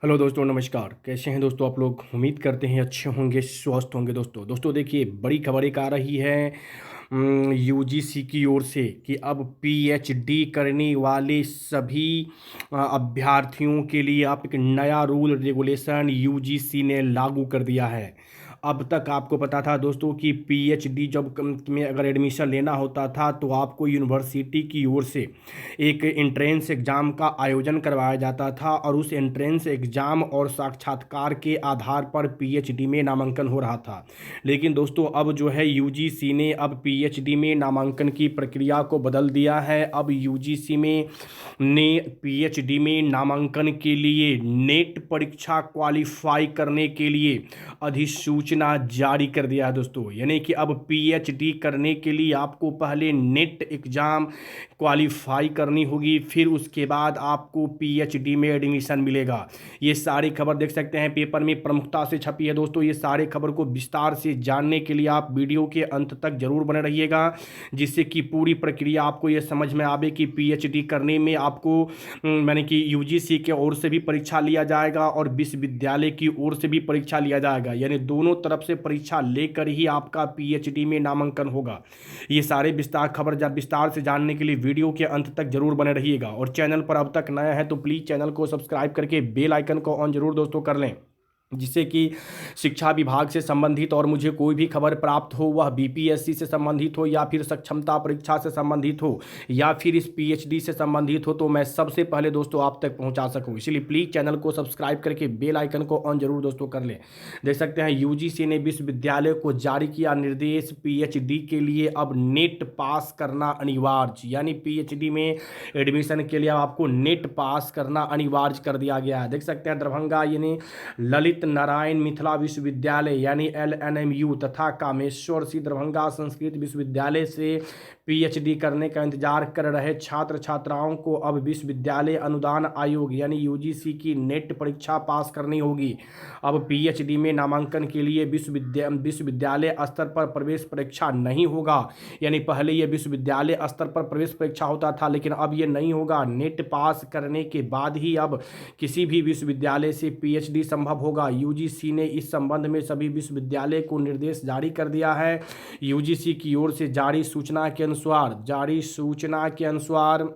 Hello दोस्तों, नमस्कार। कैसे हैं दोस्तों आप लोग? उम्मीद करते हैं अच्छे होंगे, स्वस्थ होंगे। दोस्तों देखिए, बड़ी खबर एक आ रही है यूजीसी की ओर से कि अब पीएचडी करने वाले सभी अभ्यर्थियों के लिए अब एक नया रूल रेगुलेशन यूजीसी ने लागू कर दिया है। अब तक आपको पता था दोस्तों कि पीएचडी जब में अगर एडमिशन लेना होता था तो आपको यूनिवर्सिटी की ओर से एक एंट्रेंस एग्ज़ाम का आयोजन करवाया जाता था और उस एंट्रेंस एग्ज़ाम और साक्षात्कार के आधार पर पीएचडी में नामांकन हो रहा था। लेकिन दोस्तों अब जो है यूजीसी ने अब पीएचडी में नामांकन की प्रक्रिया को बदल दिया है। अब यूजीसी में ने पीएचडी में नामांकन के लिए नेट परीक्षा क्वालिफाई करने के लिए अधिसूचना जारी कर दिया है दोस्तों। यानी कि अब पीएचडी करने के लिए आपको पहले नेट एग्ज़ाम क्वालिफाई करनी होगी, फिर उसके बाद आपको पीएचडी में एडमिशन मिलेगा। ये सारी खबर देख सकते हैं पेपर में प्रमुखता से छपी है दोस्तों। ये सारे खबर को विस्तार से जानने के लिए आप वीडियो के अंत तक जरूर बने रहिएगा, जिससे कि पूरी प्रक्रिया आपको ये समझ में आवे कि पीएचडी करने में आपको माने कि यूजीसी के ओर से भी परीक्षा लिया जाएगा और विश्वविद्यालय की ओर से भी परीक्षा लिया जाएगा। यानी दोनों तरफ से परीक्षा लेकर ही आपका पीएचडी में नामांकन होगा। ये सारे विस्तार से जानने के लिए वीडियो के अंत तक जरूर बने रहिएगा। और चैनल पर अब तक नया है तो प्लीज़ चैनल को सब्सक्राइब करके बेल आइकन को ऑन जरूर दोस्तों कर लें, जिससे कि शिक्षा विभाग से संबंधित और मुझे कोई भी खबर प्राप्त हो, वह बीपीएससी से संबंधित हो या फिर सक्षमता परीक्षा से संबंधित हो या फिर इस पीएचडी से संबंधित हो, तो मैं सबसे पहले दोस्तों आप तक पहुंचा सकूं। इसलिए प्लीज़ चैनल को सब्सक्राइब करके बेल आइकन को ऑन जरूर दोस्तों कर लें। देख सकते हैं यूजीसी ने विश्वविद्यालय को जारी किया निर्देश, पीएचडी के लिए अब नेट पास करना अनिवार्य। यानी पीएचडी में एडमिशन के लिए आपको नेट पास करना अनिवार्य कर दिया गया है। देख सकते हैं दरभंगा यानी ललित नारायण मिथिला विश्वविद्यालय यानी एलएनएमयू तथा कामेश्वर सिंह दरभंगा संस्कृत विश्वविद्यालय से पीएचडी करने का इंतजार कर रहे छात्र छात्राओं को अब विश्वविद्यालय अनुदान आयोग यानी यूजीसी की नेट परीक्षा पास करनी होगी। अब पीएचडी में नामांकन के लिए विश्वविद्यालय स्तर पर प्रवेश परीक्षा नहीं होगा। यानी पहले यह विश्वविद्यालय स्तर पर प्रवेश परीक्षा होता था, लेकिन अब यह नहीं होगा। नेट पास करने के बाद ही अब किसी भी विश्वविद्यालय से पीएचडी संभव होगा। यूजीसी ने इस संबंध में सभी विश्वविद्यालय को निर्देश जारी कर दिया है। यूजीसी की ओर से जारी सूचना के अनुसार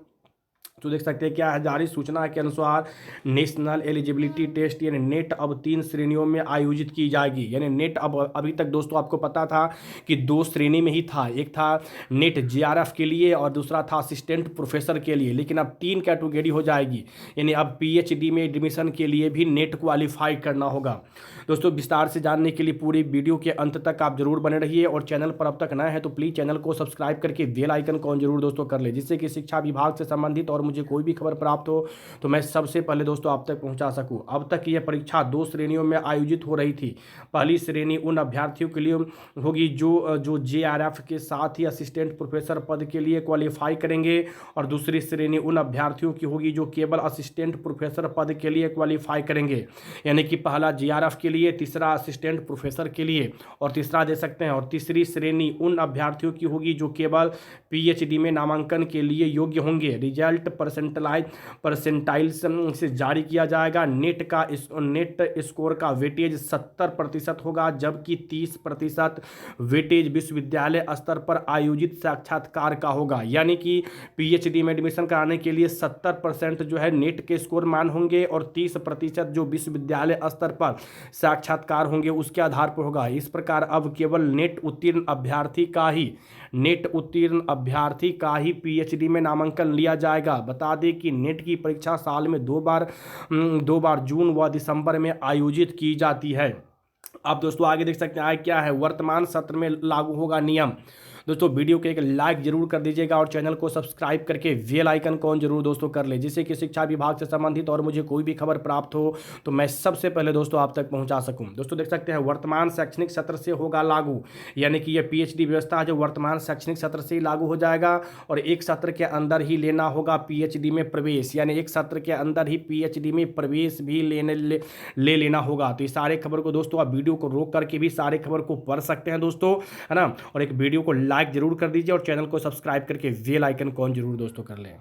तो देख सकते हैं क्या है, जारी सूचना के अनुसार नेशनल एलिजिबिलिटी टेस्ट यानी नेट अब 3 श्रेणियों में आयोजित की जाएगी। यानी नेट अब अभी तक दोस्तों आपको पता था कि 2 श्रेणी में ही था, एक था नेट जेआरएफ के लिए और दूसरा था असिस्टेंट प्रोफेसर के लिए, लेकिन अब 3 कैटेगरी हो जाएगी। यानी अब पीएचडी में एडमिशन के लिए भी नेट क्वालिफाई करना होगा। दोस्तों विस्तार से जानने के लिए पूरी वीडियो के अंत तक आप जरूर बने रहिए और चैनल पर अब तक नए हैं तो प्लीज़ चैनल को सब्सक्राइब करके बेल आइकन को ऑन जरूर दोस्तों कर ले, जिससे कि शिक्षा विभाग से संबंधित और मुझे कोई भी खबर प्राप्त हो तो मैं सबसे पहले दोस्तों आप तक पहुंचा सकूं। अब तक यह परीक्षा 2 श्रेणियों में आयोजित हो रही थी। पहली श्रेणी उन अभ्यर्थियों के लिए होगी जो जेआरएफ के साथ ही असिस्टेंट प्रोफेसर पद के लिए क्वालिफाई करेंगे, और दूसरी श्रेणी उन अभ्यर्थियों की होगी जो केवल असिस्टेंट प्रोफेसर पद के लिए क्वालिफाई करेंगे। यानी कि पहला जेआरएफ के लिए, तीसरा असिस्टेंट प्रोफेसर के लिए और तीसरा दे सकते हैं, और तीसरी श्रेणी उन अभ्यर्थियों की होगी जो केवल पीएचडी में नामांकन के लिए योग्य होंगे। रिजल्ट परसेंटाइल से जारी किया जाएगा। नेट स्कोर का वेटेज 70% होगा, जबकि 30% वेटेज विश्वविद्यालय स्तर पर आयोजित साक्षात्कार का होगा। यानी कि पीएचडी में एडमिशन कराने के लिए 70% जो है नेट के स्कोर मान होंगे और 30% जो विश्वविद्यालय स्तर पर साक्षात्कार होंगे उसके आधार पर होगा। इस प्रकार अब केवल नेट उत्तीर्ण अभ्यर्थी का ही पीएचडी में नामांकन लिया जाएगा। बता दें कि नेट की परीक्षा साल में दो बार जून व दिसंबर में आयोजित की जाती है। अब दोस्तों आगे देख सकते हैं क्या है, वर्तमान सत्र में लागू होगा नियम। दोस्तों वीडियो को एक लाइक जरूर कर दीजिएगा और चैनल को सब्सक्राइब करके बेल आइकन को ऑन जरूर दोस्तों कर ले, जिससे कि शिक्षा विभाग से संबंधित और मुझे कोई भी खबर प्राप्त हो तो मैं सबसे पहले दोस्तों आप तक पहुंचा सकूं। दोस्तों देख सकते हैं वर्तमान शैक्षणिक सत्र से होगा लागू। यानी कि यह पीएचडी व्यवस्था है जो वर्तमान शैक्षणिक सत्र से ही लागू हो जाएगा और एक सत्र के अंदर ही लेना होगा पीएचडी में प्रवेश। यानी एक सत्र के अंदर ही पीएचडी में प्रवेश भी ले लेना होगा। तो ये सारे खबर को दोस्तों आप वीडियो को रोक करके भी सारे खबर को पढ़ सकते हैं दोस्तों, है ना। और एक वीडियो को लाइक जरूर कर दीजिए और चैनल को सब्सक्राइब करके बेल आइकन को ऑन जरूर दोस्तों कर लें।